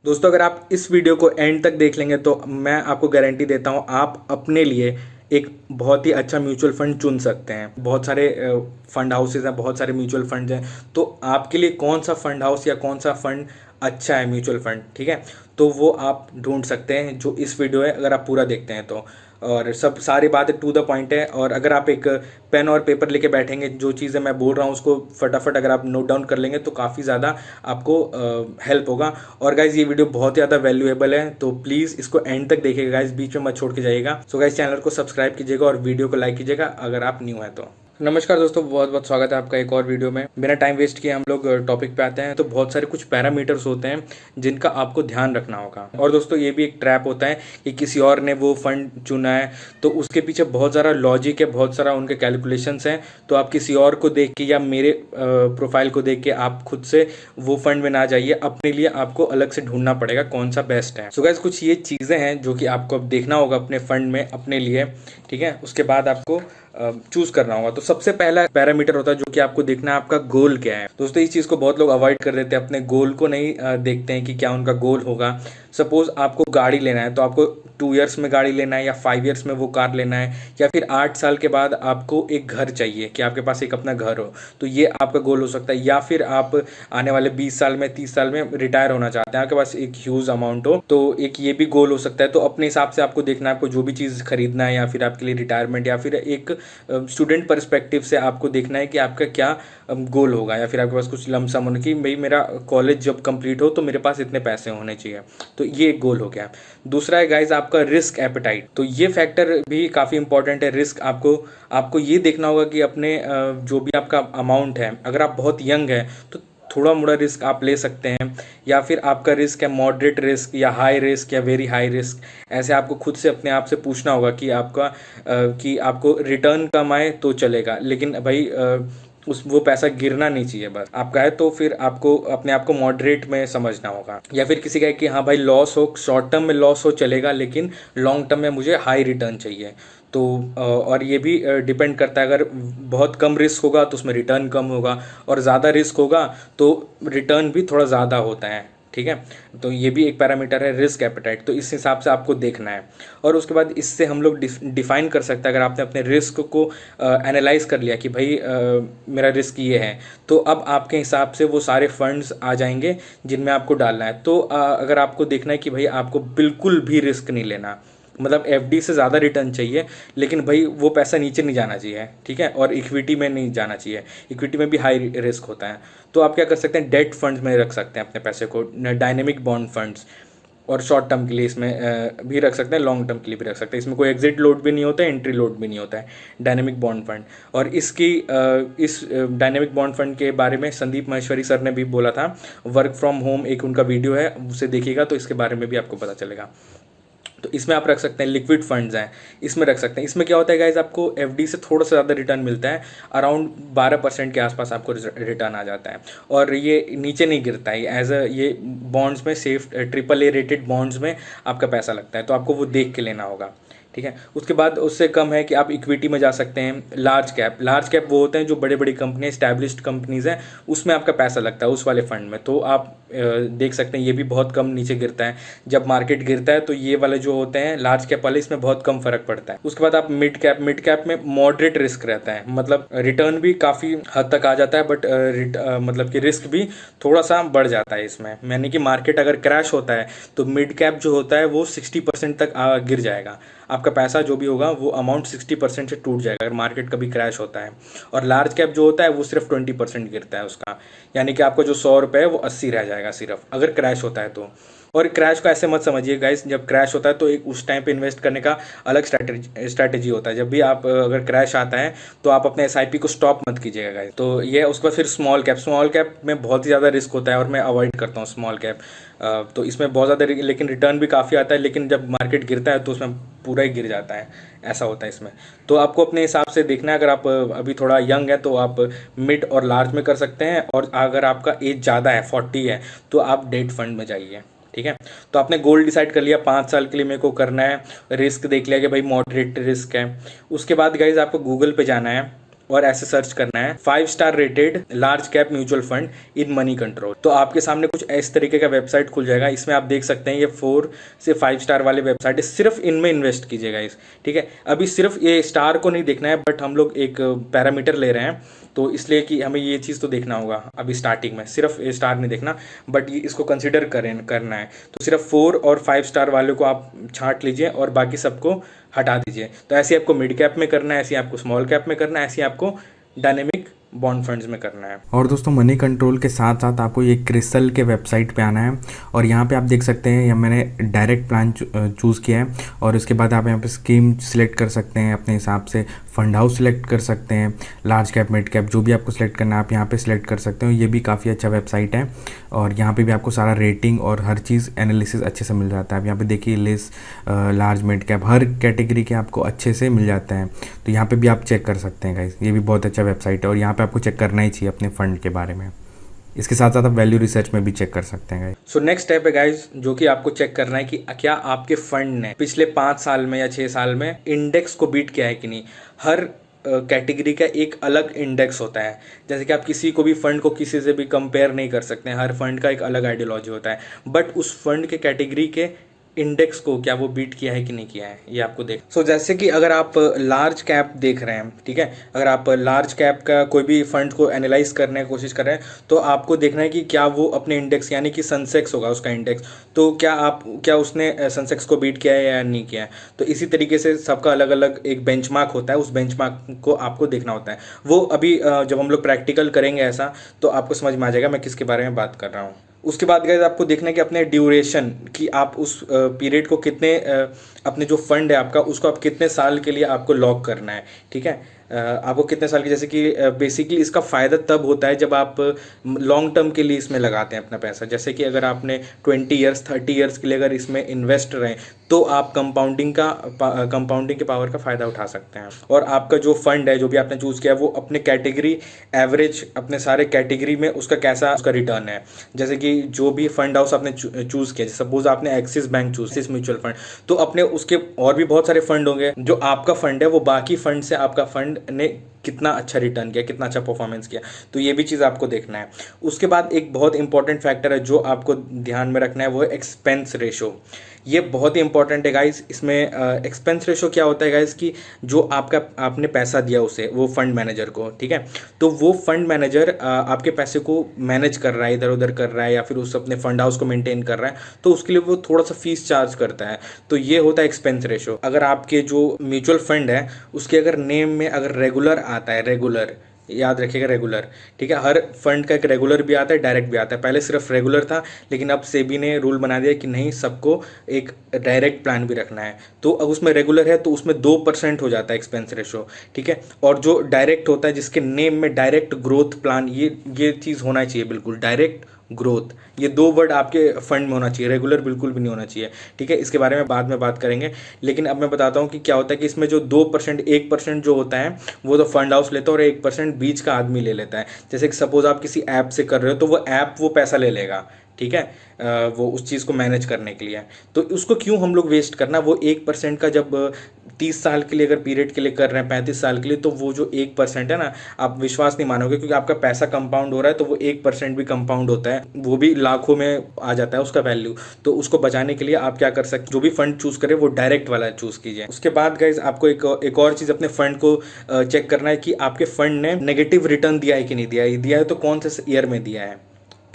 दोस्तों अगर आप इस वीडियो को एंड तक देख लेंगे तो मैं आपको गारंटी देता हूँ आप अपने लिए एक बहुत ही अच्छा म्यूचुअल फंड चुन सकते हैं। बहुत सारे फंड हाउसेज हैं, बहुत सारे म्यूचुअल फंड हैं, तो आपके लिए कौन सा फंड हाउस या कौन सा फंड अच्छा है म्यूचुअल फंड, ठीक है, तो वो आप ढूंढ सकते हैं जो इस वीडियो है अगर आप पूरा देखते हैं तो। और सब सारी बातें टू द पॉइंट है, और अगर आप एक पेन और पेपर लेके बैठेंगे, जो चीज़ें मैं बोल रहा हूँ उसको फटाफट अगर आप नोट डाउन कर लेंगे तो काफ़ी ज़्यादा आपको हेल्प होगा। और गाइज ये वीडियो बहुत ज़्यादा वैल्यूएबल है, तो प्लीज़ इसको एंड तक देखिएगा गाइज, बीच में मत छोड़ के जाइएगा। सो गाइज चैनल को सब्सक्राइब कीजिएगा और वीडियो को लाइक कीजिएगा अगर आप न्यू है तो। नमस्कार दोस्तों, बहुत बहुत स्वागत है आपका एक और वीडियो में। बिना टाइम वेस्ट किए हम लोग टॉपिक पे आते हैं। तो बहुत सारे कुछ पैरामीटर्स होते हैं जिनका आपको ध्यान रखना होगा। और दोस्तों ये भी एक ट्रैप होता है कि किसी और ने वो फंड चुना है तो उसके पीछे बहुत सारा लॉजिक है, बहुत सारा उनके कैलकुलेशंस हैं। तो आप किसी और को देख के या मेरे प्रोफाइल को देख के आप खुद से वो फंड में ना जाइए, अपने लिए आपको अलग से ढूंढना पड़ेगा कौन सा बेस्ट है। सो गाइस कुछ ये चीज़ें हैं जो कि आपको अब देखना होगा अपने फंड में अपने लिए, ठीक है। उसके बाद आपको चूज करना होगा। तो सबसे पहला पैरामीटर होता है जो कि आपको देखना है आपका गोल क्या है। दोस्तों इस चीज को बहुत लोग अवॉइड कर देते हैं, अपने गोल को नहीं देखते हैं कि क्या उनका गोल होगा। सपोज आपको गाड़ी लेना है तो आपको 2 इयर्स में गाड़ी लेना है या 5 इयर्स में वो कार लेना है, या फिर 8 साल के बाद आपको एक घर चाहिए कि आपके पास एक अपना घर हो, तो ये आपका गोल हो सकता है। या फिर आप आने वाले 20 साल में 30 साल में रिटायर होना चाहते हैं, आपके पास एक ह्यूज अमाउंट हो, तो एक ये भी गोल हो सकता है। तो अपने हिसाब से आपको देखना है आपको जो भी चीज़ खरीदना है, या फिर आपके लिए रिटायरमेंट, या फिर एक स्टूडेंट पर्सपेक्टिव से आपको देखना है कि आपका क्या गोल होगा, या फिर आपके पास कुछ लमसम होने की, भाई मेरा कॉलेज जब कंप्लीट हो तो मेरे पास इतने पैसे होने चाहिए, तो ये एक गोल हो गया। दूसरा है गाइज आपका रिस्क एपेटाइट। तो ये फैक्टर भी काफ़ी इंपॉर्टेंट है। रिस्क आपको ये देखना होगा कि अपने जो भी आपका अमाउंट है, अगर आप बहुत यंग है तो थोड़ा मोड़ा रिस्क आप ले सकते हैं, या फिर आपका रिस्क है मॉडरेट रिस्क या हाई रिस्क या वेरी हाई रिस्क। ऐसे आपको खुद से अपने आप से पूछना होगा कि कि आपको रिटर्न कम आए तो चलेगा, लेकिन भाई वो पैसा गिरना नहीं चाहिए बस आपका है, तो फिर आपको अपने आप को मॉडरेट में समझना होगा। या फिर किसी का है कि हाँ भाई लॉस हो, शॉर्ट टर्म में लॉस हो चलेगा, लेकिन लॉन्ग टर्म में मुझे हाई रिटर्न चाहिए। तो और ये भी डिपेंड करता है, अगर बहुत कम रिस्क होगा तो उसमें रिटर्न कम होगा, और ज़्यादा रिस्क होगा तो रिटर्न भी थोड़ा ज़्यादा होता है, ठीक है। तो ये भी एक पैरामीटर है रिस्क एपेटाइट, तो इस हिसाब से आपको देखना है। और उसके बाद इससे हम लोग डिफाइन कर सकते हैं, अगर आपने अपने रिस्क को एनालाइज कर लिया कि भाई मेरा रिस्क ये है, तो अब आपके हिसाब से वो सारे फंड्स आ जाएंगे जिनमें आपको डालना है। तो अगर आपको देखना है कि भाई आपको बिल्कुल भी रिस्क नहीं लेना, मतलब एफडी से ज़्यादा रिटर्न चाहिए, लेकिन भाई वो पैसा नीचे नहीं जाना चाहिए, ठीक है, और इक्विटी में नहीं जाना चाहिए, इक्विटी में भी हाई रिस्क होता है। तो आप क्या कर सकते हैं, डेट फंड्स में रख सकते हैं अपने पैसे को, डायनेमिक बॉन्ड फंड्स, और शॉर्ट टर्म के लिए इसमें भी रख सकते हैं, लॉन्ग टर्म के लिए भी रख सकते हैं। इसमें कोई एग्जिट लोड भी नहीं होता है, एंट्री लोड भी नहीं होता है डायनेमिक बॉन्ड फंड। और इस डायनेमिक बॉन्ड फंड के बारे में संदीप महेश्वरी सर ने भी बोला था, वर्क फ्रॉम होम एक उनका वीडियो है, उसे देखिएगा तो इसके बारे में भी आपको पता चलेगा। तो इसमें आप रख सकते हैं, लिक्विड फंड्स हैं इसमें रख सकते हैं। इसमें क्या होता है गाइज, आपको एफडी से थोड़ा सा ज़्यादा रिटर्न मिलता है, अराउंड 12% के आसपास आपको रिटर्न आ जाता है, और ये नीचे नहीं गिरता है एज ये बॉन्ड्स में सेफ AAA रेटेड बॉन्ड्स में आपका पैसा लगता है, तो आपको वो देख के लेना होगा, ठीक है। उसके बाद उससे कम है कि आप इक्विटी में जा सकते हैं। लार्ज कैप वो होते हैं जो बड़े बड़ी कंपनी, स्टैब्लिश्ड कंपनीज हैं, उसमें आपका पैसा लगता है उस वाले फंड में, तो आप देख सकते हैं ये भी बहुत कम नीचे गिरता है। जब मार्केट गिरता है तो ये वाले जो होते हैं लार्ज कैप वाले, इसमें बहुत कम फर्क पड़ता है। उसके बाद आप मिड कैप में मॉडरेट रिस्क रहता है, मतलब रिटर्न भी काफ़ी हद तक आ जाता है, बट मतलब कि रिस्क भी थोड़ा सा बढ़ जाता है इसमें। यानी कि मार्केट अगर क्रैश होता है तो मिड कैप जो होता है वो 60% तक गिर जाएगा, आपका पैसा जो भी होगा वो अमाउंट 60% से टूट जाएगा अगर मार्केट कभी क्रैश होता है। और लार्ज कैप जो होता है वो सिर्फ 20% गिरता है उसका, यानी कि आपका जो 100 रुपये है वो 80 रह जाएगा सिर्फ, अगर क्रैश होता है तो। और क्रैश को ऐसे मत समझिए गाइस, जब क्रैश होता है तो एक उस टाइम पे इन्वेस्ट करने का अलग स्ट्रैटेजी होता है। जब भी आप अगर क्रैश आता है तो आप अपने एसआईपी को स्टॉप मत कीजिएगा गाइस। तो ये उसके बाद फिर स्मॉल कैप में बहुत ही ज़्यादा रिस्क होता है, और मैं अवॉइड करता हूँ स्मॉल कैप। तो इसमें बहुत ज़्यादा लेकिन रिटर्न भी काफ़ी आता है, लेकिन जब मार्केट गिरता है तो उसमें पूरा ही गिर जाता है, ऐसा होता है इसमें। तो आपको अपने हिसाब से देखना है, अगर आप अभी थोड़ा यंग है तो आप मिड और लार्ज में कर सकते हैं, और अगर आपका एज ज़्यादा है 40 है तो आप डेट फंड में जाइए, ठीक है। तो आपने गोल डिसाइड कर लिया 5 साल के लिए मेरे को करना है, रिस्क देख लिया कि भाई मॉडरेट रिस्क है। उसके बाद गाइज आपको गूगल पे जाना है, और ऐसे सर्च करना है 5 star rated large cap mutual fund in money control. तो आपके सामने कुछ इस तरीके का वेबसाइट खुल जाएगा। इसमें आप देख सकते हैं ये 4 से 5 स्टार वाले वेबसाइट है, सिर्फ इनमें इन्वेस्ट कीजिएगा इस, ठीक है। अभी सिर्फ ये स्टार को नहीं देखना है, बट हम लोग एक पैरामीटर ले रहे हैं तो इसलिए कि हमें ये चीज़ तो देखना होगा अभी स्टार्टिंग में, सिर्फ ए स्टार नहीं देखना, बट ये इसको कंसिडर करना है। तो सिर्फ 4 और 5 स्टार वाले को आप छांट लीजिए और बाकी सबको हटा दीजिए। तो ऐसे आपको मिड कैप में करना है, ऐसे आपको स्मॉल कैप में करना है, ऐसे आपको डायनेमिक बॉन्ड फंड्स में करना है। और दोस्तों मनी कंट्रोल के साथ साथ आपको ये क्रिस्टल के वेबसाइट पे आना है और यहाँ पे आप देख सकते हैं मैंने डायरेक्ट प्लान चूज़ किया है और उसके बाद आप यहाँ पे स्कीम सिलेक्ट कर सकते हैं अपने हिसाब से, फंड हाउस सिलेक्ट कर सकते हैं, लार्ज कैप मिड कैप जो भी आपको सिलेक्ट करना है आप यहाँ पे सिलेक्ट कर सकते हो। ये भी काफ़ी अच्छा वेबसाइट है और यहाँ पे भी आपको सारा रेटिंग और हर चीज़ एनालिसिस अच्छे से मिल जाता है। आप यहाँ पे देखिए लिस्ट, लार्ज मिड कैप हर कैटेगरी के आपको अच्छे से मिल जाता है। तो यहाँ पे भी आप चेक कर सकते हैं गाइस, ये भी बहुत अच्छा वेबसाइट है और यहाँ पे आपको चेक करना ही चाहिए अपने फंड के बारे में। इसके साथ साथ आप वैल्यू रिसर्च में भी चेक कर सकते हैं गाइस। सो नेक्स्ट स्टेप है गाइस जो कि आपको चेक करना है कि क्या आपके फंड ने पिछले 5 साल में या 6 साल में इंडेक्स को बीट किया है कि नहीं। हर कैटेगरी का एक अलग इंडेक्स होता है, जैसे कि आप किसी को भी फंड को किसी से भी कंपेयर नहीं कर सकते हैं, हर फंड का एक अलग आइडियोलॉजी होता है, बट उस फंड के कैटेगरी के इंडेक्स को क्या वो बीट किया है कि नहीं किया है ये आपको देख। सो जैसे कि अगर आप लार्ज कैप देख रहे हैं, ठीक है, अगर आप लार्ज कैप का कोई भी फंड को एनालाइज करने की कोशिश कर रहे हैं तो आपको देखना है कि क्या वो अपने इंडेक्स यानी कि सेंसेक्स होगा उसका इंडेक्स, तो क्या उसने सेंसेक्स को बीट किया है या नहीं किया है। तो इसी तरीके से सबका अलग अलग एक बेंचमार्क होता है, उस बेंचमार्क को आपको देखना होता है। वो अभी जब हम लोग प्रैक्टिकल करेंगे ऐसा तो आपको समझ में आ जाएगा मैं किसके बारे में बात कर रहा हूँ। उसके बाद गाइस आपको देखना है कि अपने ड्यूरेशन कि आप उस पीरियड को कितने अपने जो फंड है आपका उसको आप कितने साल के लिए आपको लॉक करना है, ठीक है। आपको कितने साल की, जैसे कि बेसिकली इसका फ़ायदा तब होता है जब आप लॉन्ग टर्म के लिए इसमें लगाते हैं अपना पैसा। जैसे कि अगर आपने 20 ईयर्स 30 ईयर्स के लिए अगर इसमें इन्वेस्ट रहें तो आप कंपाउंडिंग के पावर का फ़ायदा उठा सकते हैं। और आपका जो फंड है जो भी आपने चूज़ किया वो अपने कैटेगरी एवरेज अपने सारे कैटेगरी में उसका कैसा उसका रिटर्न है। जैसे कि जो भी फंड हाउस आपने चूज़ किया, सपोज आपने एक्सिस बैंक चूज किया म्यूचुअल फंड, तो अपने उसके और भी बहुत सारे फंड होंगे, जो आपका फंड है वो बाकी फंड से आपका फंड ने कितना अच्छा रिटर्न किया, कितना अच्छा परफॉर्मेंस किया, तो ये भी चीज़ आपको देखना है। उसके बाद एक बहुत इंपॉर्टेंट फैक्टर है जो आपको ध्यान में रखना है, वो है एक्सपेंस रेशो। ये बहुत ही इंपॉर्टेंट है गाइस। इसमें एक्सपेंस रेशो क्या होता है गाइस कि जो आपने पैसा दिया उसे, वो फंड मैनेजर को, ठीक है, तो वो फंड मैनेजर आपके पैसे को मैनेज कर रहा है, इधर उधर कर रहा है या फिर उस अपने फंड हाउस को मेंटेन कर रहा है, तो उसके लिए वो थोड़ा सा फीस चार्ज करता है। तो ये होता है एक्सपेंस रेशो। अगर आपके जो म्यूचुअल फंड है उसके अगर नेम में अगर रेगुलर आता है, रेगुलर याद रखिएगा, रेगुलर, ठीक है, हर फंड का एक रेगुलर भी आता है, डायरेक्ट भी आता है। पहले सिर्फ रेगुलर था, लेकिन अब सेबी ने रूल बना दिया कि नहीं, सबको एक डायरेक्ट प्लान भी रखना है। तो अब उसमें रेगुलर है तो उसमें 2% हो जाता है एक्सपेंस रेशो, ठीक है। और जो डायरेक्ट होता है जिसके नेम में डायरेक्ट ग्रोथ प्लान, ये चीज़ होना चाहिए बिल्कुल, डायरेक्ट ग्रोथ, ये 2 वर्ड आपके फंड में होना चाहिए, रेगुलर बिल्कुल भी नहीं होना चाहिए, ठीक है। इसके बारे में बाद में बात करेंगे, लेकिन अब मैं बताता हूँ कि क्या होता है कि इसमें जो 2% 1% जो होता है वो तो फंड हाउस लेता है और 1% बीच का आदमी ले लेता है। जैसे कि सपोज आप किसी ऐप से कर रहे हो तो वो ऐप वो पैसा ले लेगा, ठीक है, वो उस चीज़ को मैनेज करने के लिए। तो उसको क्यों हम लोग वेस्ट करना, वो 1% का जब 30 साल के लिए अगर पीरियड के लिए कर रहे हैं, 35 साल के लिए, तो वो जो 1% है ना, आप विश्वास नहीं मानोगे, क्योंकि आपका पैसा कंपाउंड हो रहा है तो वो 1% भी कंपाउंड होता है, वो भी लाखों में आ जाता है उसका वैल्यू। तो उसको बचाने के लिए आप क्या कर सकते, जो भी फंड चूज करें वो डायरेक्ट वाला चूज कीजिए। उसके बाद गाइज आपको एक और चीज़ अपने फंड को चेक करना है कि आपके फंड ने नेगेटिव रिटर्न दिया है कि नहीं दिया है तो कौन से ईयर में दिया है।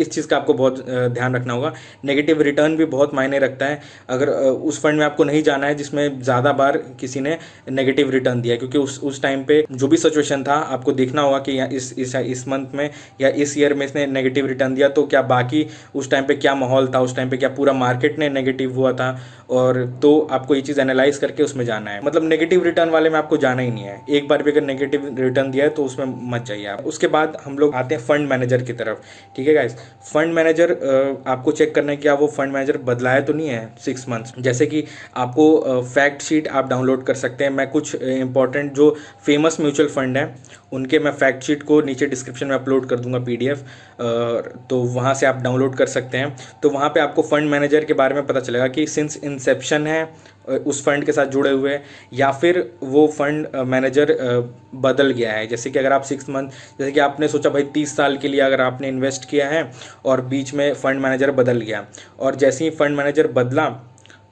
इस चीज़ का आपको बहुत ध्यान रखना होगा। नेगेटिव रिटर्न भी बहुत मायने रखता है। अगर उस फंड में आपको नहीं जाना है जिसमें ज़्यादा बार किसी ने नेगेटिव रिटर्न दिया, क्योंकि उस टाइम पे जो भी सिचुएशन था आपको देखना होगा कि इस मंथ में या इस ईयर में इसने नेगेटिव रिटर्न दिया, तो क्या बाकी उस टाइम पे क्या माहौल था, उस टाइम पे क्या पूरा मार्केट ने नेगेटिव हुआ था, और तो आपको ये चीज़ एनालाइज करके उसमें जाना है। मतलब नेगेटिव रिटर्न वाले में आपको जाना ही नहीं है, एक बार भी अगर नेगेटिव रिटर्न दिया है तो उसमें मत जाइए आप। उसके बाद हम लोग आते हैं फंड मैनेजर की तरफ, ठीक है गाइस। फंड मैनेजर आपको चेक करना है कि वो फंड मैनेजर बदलाया तो नहीं है 6 मंथ्स। जैसे कि आपको फैक्ट शीट आप डाउनलोड कर सकते हैं। मैं कुछ इंपॉर्टेंट जो फेमस म्यूचुअल फंड है उनके मैं फैक्ट शीट को नीचे डिस्क्रिप्शन में अपलोड कर दूंगा PDF, तो वहाँ से आप डाउनलोड कर सकते हैं। तो वहाँ पे आपको फंड मैनेजर के बारे में पता चलेगा कि सिंस इंसेप्शन है उस फंड के साथ जुड़े हुए, या फिर वो फंड मैनेजर बदल गया है। जैसे कि अगर आप 6 मंथ, जैसे कि आपने सोचा भाई 30 साल के लिए अगर आपने इन्वेस्ट किया है और बीच में फंड मैनेजर बदल गया, और जैसे ही फंड मैनेजर बदला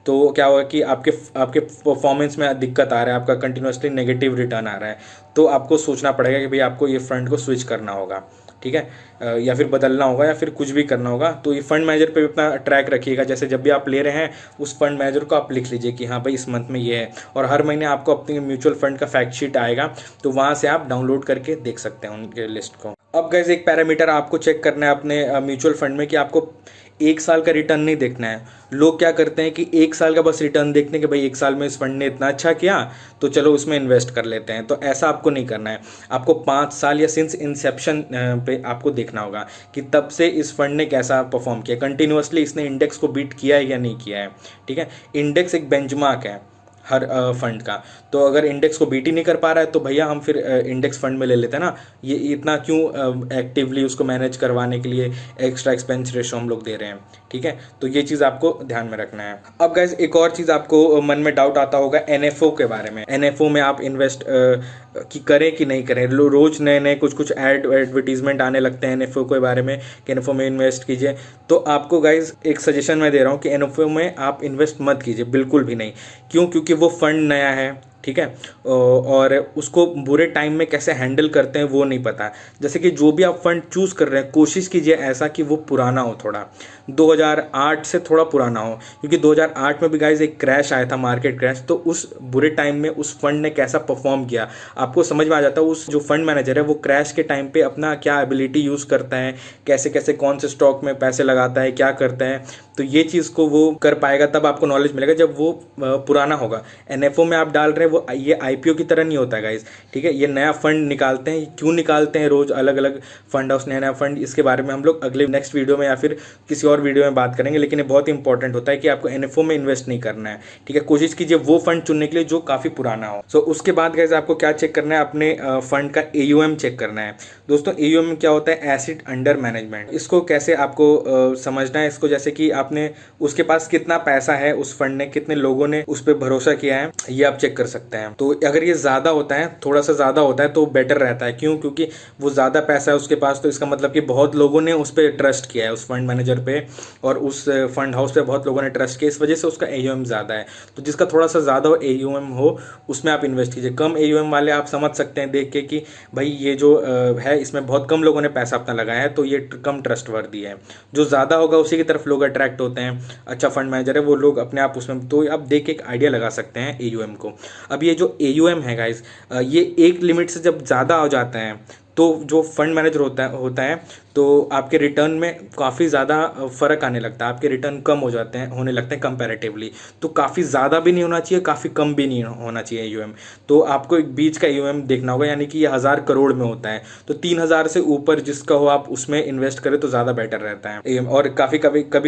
तो क्या होगा कि आपके परफॉर्मेंस में दिक्कत आ रहा है, आपका कंटिन्यूसली नेगेटिव रिटर्न आ रहा है, तो आपको सोचना पड़ेगा कि भाई आपको ये फंड को स्विच करना होगा, ठीक है, या फिर बदलना होगा या फिर कुछ भी करना होगा। तो ये फंड मैनेजर पे भी अपना ट्रैक रखिएगा। जैसे जब भी आप ले रहे हैं उस फंड मैनेजर को आप लिख लीजिए कि हाँ भाई इस मंथ में ये है, और हर महीने आपको अपने म्यूचुअल फंड का फैक्ट शीट आएगा, तो वहाँ से आप डाउनलोड करके देख सकते हैं उनके लिस्ट को। अब गाइस एक पैरामीटर आपको चेक करना है अपने म्यूचुअल फंड में कि आपको 1 साल का रिटर्न नहीं देखना है। लोग क्या करते हैं कि 1 साल का बस रिटर्न देखते हैं कि भाई 1 साल में इस फंड ने इतना अच्छा किया तो चलो उसमें इन्वेस्ट कर लेते हैं। तो ऐसा आपको नहीं करना है, आपको 5 साल या सिंस इंसेप्शन पे आपको देखना होगा कि तब से इस फंड ने कैसा परफॉर्म किया, कंटिन्यूसली इसने इंडेक्स को बीट किया है या नहीं किया है, ठीक है। इंडेक्स एक बेंचमार्क है हर फंड का, तो अगर इंडेक्स को बीट ही नहीं कर पा रहा है तो भैया हम फिर इंडेक्स फंड में ले लेते हैं ना। ये इतना क्यों एक्टिवली उसको मैनेज करवाने के लिए एक्स्ट्रा एक्सपेंस रेशो हम लोग दे रहे हैं, ठीक है। तो ये चीज़ आपको ध्यान में रखना है। अब गाइस एक और चीज़ आपको मन में डाउट आता होगा NFO के बारे में। NFO में आप इन्वेस्ट कि करें कि नहीं करें। रोज़ नए नए कुछ एडवर्टीजमेंट आने लगते हैं NFO के बारे में कि NFO में इन्वेस्ट कीजिए। तो आपको गाइज एक सजेशन मैं दे रहा हूँ कि NFO में आप इन्वेस्ट मत कीजिए, बिल्कुल भी नहीं। क्यों? क्योंकि वो फंड नया है, ठीक है, और उसको बुरे टाइम में कैसे हैंडल करते हैं वो नहीं पता। जैसे कि जो भी आप फंड चूज़ कर रहे हैं कोशिश कीजिए ऐसा कि वो पुराना हो, थोड़ा 2008 से थोड़ा पुराना हो, क्योंकि 2008 में भी गाइज एक क्रैश आया था, मार्केट क्रैश। तो उस बुरे टाइम में उस फंड ने कैसा परफॉर्म किया आपको समझ में आ जाता है। उस जो फंड मैनेजर है वो क्रैश के टाइम पे अपना क्या एबिलिटी यूज़ करता है, कैसे कैसे कौन से स्टॉक में पैसे लगाता है, क्या करता है, तो ये चीज़ को वो कर पाएगा। तब आपको नॉलेज मिलेगा जब वो पुराना होगा। NFO में आप डाल रहे हैं वो ये IPO की तरह नहीं होता है गाइज, ठीक है। ये नया फंड निकालते हैं, क्यों निकालते हैं रोज अलग अलग फंड हाउस नया नया फंड, इसके बारे में हम लोग अगले नेक्स्ट वीडियो में या फिर किसी और वीडियो में बात करेंगे। लेकिन ये बहुत इंपॉर्टेंट होता है कि आपको NFO में इन्वेस्ट नहीं करना है, ठीक है। कोशिश कीजिए वो फंड चुनने के लिए जो काफ़ी पुराना हो। सो उसके बाद गाइज आपको क्या चेक करना है, अपने फंड का AUM चेक करना है। दोस्तों AUM क्या होता है? Asset under management. इसको कैसे आपको समझना है, इसको जैसे कि आपने उसके पास कितना पैसा है, उस फंड ने कितने लोगों ने उस पर भरोसा किया है, ये आप चेक कर सकते हैं। तो अगर ये ज़्यादा होता है, थोड़ा सा ज़्यादा होता है तो बेटर रहता है। क्यों? क्योंकि वो ज़्यादा पैसा है उसके पास, तो इसका मतलब कि बहुत लोगों ने उस पर ट्रस्ट किया है, उस फंड मैनेजर पे और उस फंड हाउस पे बहुत लोगों ने ट्रस्ट किया, इस वजह से उसका AUM ज़्यादा है। तो जिसका थोड़ा सा ज़्यादा AUM हो उसमें आप इन्वेस्ट कीजिए। कम AUM वाले आप समझ सकते हैं देख के कि भाई ये जो है इसमें बहुत कम लोगों ने पैसा अपना लगाया है, तो ये कम ट्रस्टवर्दी है। जो ज़्यादा होगा उसी की तरफ लोग अट्रैक्ट होते हैं, अच्छा फंड मैनेजर है वो लोग अपने आप उसमें, तो आप देख के एक आइडिया लगा सकते हैं AUM को। अब ये जो AUM है गाइज, ये एक लिमिट से जब ज़्यादा हो जाता है तो जो फंड मैनेजर होता है तो आपके रिटर्न में काफ़ी ज़्यादा फ़र्क आने लगता है, आपके रिटर्न कम हो जाते हैं, होने लगते हैं कंपैरेटिवली। तो काफ़ी ज़्यादा भी नहीं होना चाहिए, काफ़ी कम भी नहीं होना चाहिए AUM। तो आपको एक बीच का AUM देखना होगा, यानी कि ये 1000 करोड़ में होता है, तो 3000 से ऊपर जिसका हो आप उसमें इन्वेस्ट करें तो ज़्यादा बेटर रहता है AUM। और कभी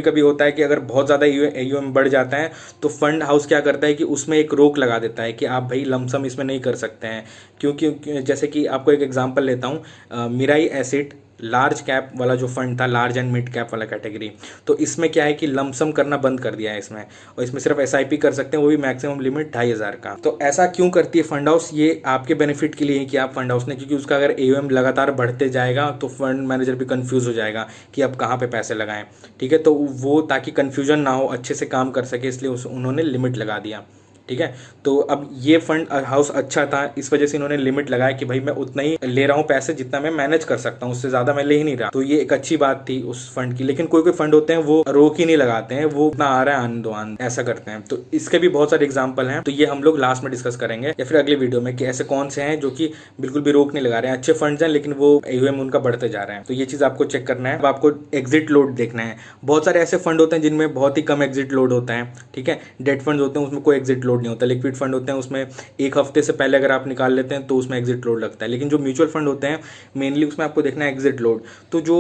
कभी होता है कि अगर बहुत ज़्यादा AUM बढ़ जाता है तो फंड हाउस क्या करता है कि उसमें एक रोक लगा देता है कि आप भाई लमसम इसमें नहीं कर सकते हैं। क्योंकि जैसे कि आपको एक एग्जांपल लेता हूँ, मिराई एसेट लार्ज कैप वाला जो फंड था, लार्ज एंड मिड कैप वाला कैटेगरी, तो इसमें क्या है कि लमसम करना बंद कर दिया है इसमें, और इसमें सिर्फ SIP कर सकते हैं, वो भी मैक्सिमम लिमिट 2500 का। तो ऐसा क्यों करती है फंड हाउस? ये आपके बेनिफिट के लिए है कि आप फंड हाउस ने, क्योंकि उसका अगर AUM लगातार बढ़ते जाएगा तो फंड मैनेजर भी कंफ्यूज हो जाएगा कि अब कहाँ पे पैसे लगाएं, ठीक है। तो वो ताकि कन्फ्यूजन ना हो, अच्छे से काम कर सके, इसलिए उन्होंने लिमिट लगा दिया, ठीक है। तो अब ये फंड हाउस अच्छा था, इस वजह से इन्होंने लिमिट लगाया कि भाई मैं उतना ही ले रहा हूँ पैसे जितना मैं मैनेज कर सकता हूँ, उससे ज़्यादा मैं ले ही नहीं रहा। तो ये एक अच्छी बात थी उस फंड की। लेकिन कोई कोई फंड होते हैं वो रोक ही नहीं लगाते हैं, वो उतना आ रहा है आने दो ऐसा करते हैं। तो इसके भी बहुत सारे एग्जाम्पल हैं, तो ये हम लोग लास्ट में डिस्कस करेंगे या फिर अगले वीडियो में कि ऐसे कौन से हैं जो कि बिल्कुल भी रोक नहीं लगा रहे हैं, अच्छे फंड्स हैं लेकिन वो AUM उनका बढ़ते जा रहे हैं। तो ये चीज़ आपको चेक करना है। अब आपको एग्जिट लोड देखना है। बहुत सारे ऐसे फंड होते हैं जिनमें बहुत ही कम एग्जिट लोड होता है, ठीक है। डेट फंड होते हैं उसमें कोई एग्जिट लोड नहीं होता। लिक्विड फंड होते हैं उसमें 1 हफ्ते से पहले अगर आप निकाल लेते हैं तो उसमें एग्जिट लोड लगता है। लेकिन जो म्यूचुअल फंड होते हैं मेनली उसमें आपको देखना है एग्जिट लोड। तो जो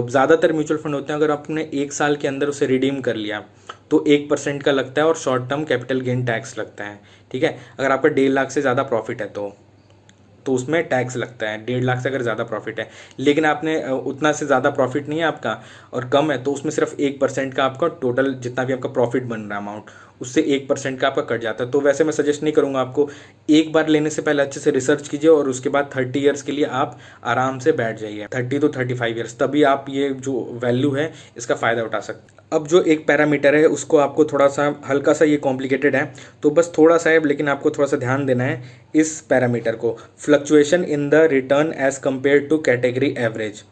ज़्यादातर म्यूचुअल फंड होते हैं अगर आपने 1 साल के अंदर उसे रिडीम कर लिया तो 1% का लगता है और short term capital gain tax लगता है, ठीक है। अगर आपका 1.5 लाख से ज़्यादा प्रॉफिट है तो तो उसमें टैक्स लगता है 1.5 लाख से अगर ज़्यादा प्रॉफिट है। लेकिन आपने उतना से ज़्यादा प्रॉफिट नहीं है आपका और कम है, तो उसमें सिर्फ 1% का आपका टोटल जितना भी आपका प्रॉफिट बन रहा है अमाउंट, उससे 1% का आपका कट जाता है। तो वैसे मैं सजेस्ट नहीं करूँगा आपको, एक बार लेने से पहले अच्छे से रिसर्च कीजिए और उसके बाद 30 ईयर्स के लिए आप आराम से बैठ जाइए, 30 to 35 ईयर्स, तभी आप ये जो वैल्यू है इसका फ़ायदा उठा सकते हैं। अब जो एक पैरामीटर है उसको आपको थोड़ा सा हल्का सा ये कॉम्प्लिकेटेड है, तो बस थोड़ा सा है, लेकिन आपको थोड़ा सा ध्यान देना है इस पैरामीटर को, fluctuation in the return as compare to category average.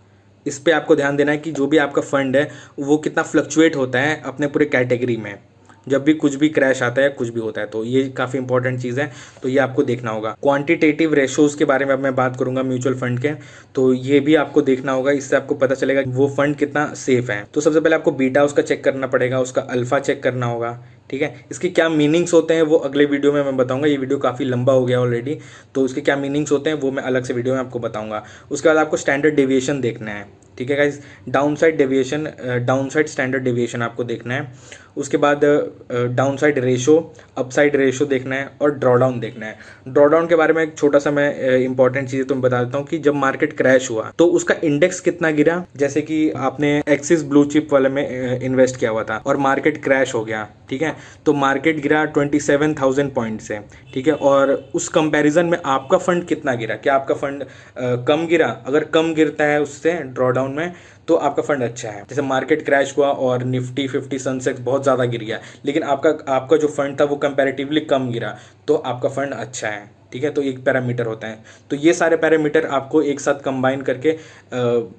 इस पे आपको ध्यान देना है कि जो भी आपका फंड है वो कितना फ्लक्चुएट होता है अपने पूरे कैटेगरी में, जब भी कुछ भी क्रैश आता है, कुछ भी होता है, तो ये काफ़ी इंपॉर्टेंट चीज़ है, तो ये आपको देखना होगा। क्वांटिटेटिव रेशोज़ के बारे में अब मैं बात करूंगा म्यूचुअल फंड के, तो ये भी आपको देखना होगा, इससे आपको पता चलेगा कि वो फंड कितना सेफ है। तो सबसे पहले आपको बीटा उसका चेक करना पड़ेगा, उसका अल्फा चेक करना होगा, ठीक है। इसके क्या मीनिंग्स होते हैं वो अगले वीडियो में मैं बताऊंगा, ये वीडियो काफ़ी लंबा हो गया ऑलरेडी, तो उसके क्या मीनिंग्स होते हैं वो मैं अलग से वीडियो में आपको बताऊंगा। उसके बाद आपको स्टैंडर्ड डेविएशन देखना है, ठीक है guys, downside deviation, downside standard deviation आपको देखना है। उसके बाद डाउनसाइड रेशो, अपसाइड रेशो देखना है और ड्रॉडाउन देखना है। ड्रॉडाउन के बारे में एक छोटा सा मैं इंपॉर्टेंट चीज़ तुम्हें बता देता हूँ कि जब मार्केट क्रैश हुआ तो उसका इंडेक्स कितना गिरा। जैसे कि आपने एक्सिस ब्लू चिप वाले में इन्वेस्ट किया हुआ था और मार्केट क्रैश हो गया, ठीक है, तो मार्केट गिरा 27,000 पॉइंट से, ठीक है, और उस कंपैरिजन में आपका फंड कितना गिरा, क्या आपका फंड कम गिरा? अगर कम गिरता है उससे ड्रॉडाउन में तो आपका फंड अच्छा है। जैसे मार्केट क्रैश हुआ और निफ्टी 50 सेंसेक्स बहुत ज़्यादा गिर गया, लेकिन आपका जो फंड था वो कंपैरेटिवली कम गिरा, तो आपका फंड अच्छा है, ठीक है। तो एक पैरामीटर होता है, तो ये सारे पैरामीटर आपको एक साथ कंबाइन करके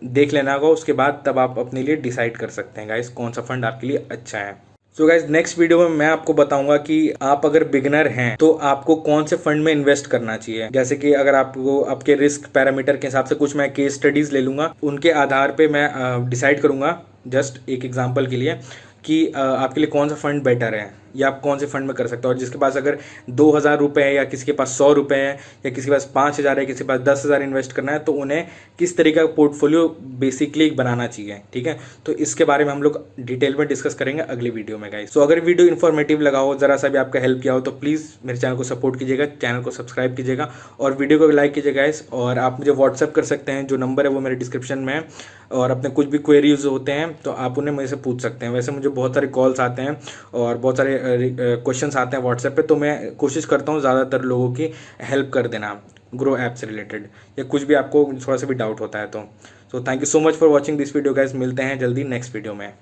देख लेना होगा, उसके बाद तब आप अपने लिए डिसाइड कर सकते हैं गाइस कौन सा फंड आपके लिए अच्छा है। सो गाइज नेक्स्ट वीडियो में मैं आपको बताऊंगा कि आप अगर बिगनर हैं तो आपको कौन से फंड में इन्वेस्ट करना चाहिए। जैसे कि अगर आपको आपके रिस्क पैरामीटर के हिसाब से कुछ मैं केस स्टडीज ले लूंगा, उनके आधार पे मैं डिसाइड करूंगा, जस्ट एक एग्जांपल के लिए, कि आपके लिए कौन सा फंड बेटर है या आप कौन से फंड में कर सकते हो। और जिसके पास अगर 2,000 रुपये है या किसी के पास 100 रुपये है या किसी के पास 5,000 है, किसी के पास 10,000 इन्वेस्ट करना है, तो उन्हें किस तरीके का पोर्टफोलियो बेसिकली बनाना चाहिए, ठीक है। तो इसके बारे में हम लोग डिटेल में डिस्कस करेंगे अगली वीडियो में गाइस। सो अगर वीडियो इन्फॉर्मेटिव लगा हो, जरा सा भी आपका हेल्प किया हो, तो प्लीज़ मेरे चैनल को सपोर्ट कीजिएगा, चैनल को सब्सक्राइब कीजिएगा और वीडियो को लाइक कीजिएगा गाइस। और आप मुझे व्हाट्सअप कर सकते हैं, जो नंबर है वो मेरे डिस्क्रिप्शन में है, और अपने कुछ भी क्वेरीज होते हैं तो आप उन्हें मुझे से पूछ सकते हैं। वैसे मुझे बहुत सारे कॉल्स आते हैं और बहुत सारे क्वेश्चंस आते हैं व्हाट्सएप पे, तो मैं कोशिश करता हूँ ज़्यादातर लोगों की हेल्प कर देना ग्रो ऐप से रिलेटेड, या कुछ भी आपको थोड़ा सा भी डाउट होता है तो। So thank you so much for watching this video guys, मिलते हैं जल्दी नेक्स्ट वीडियो में।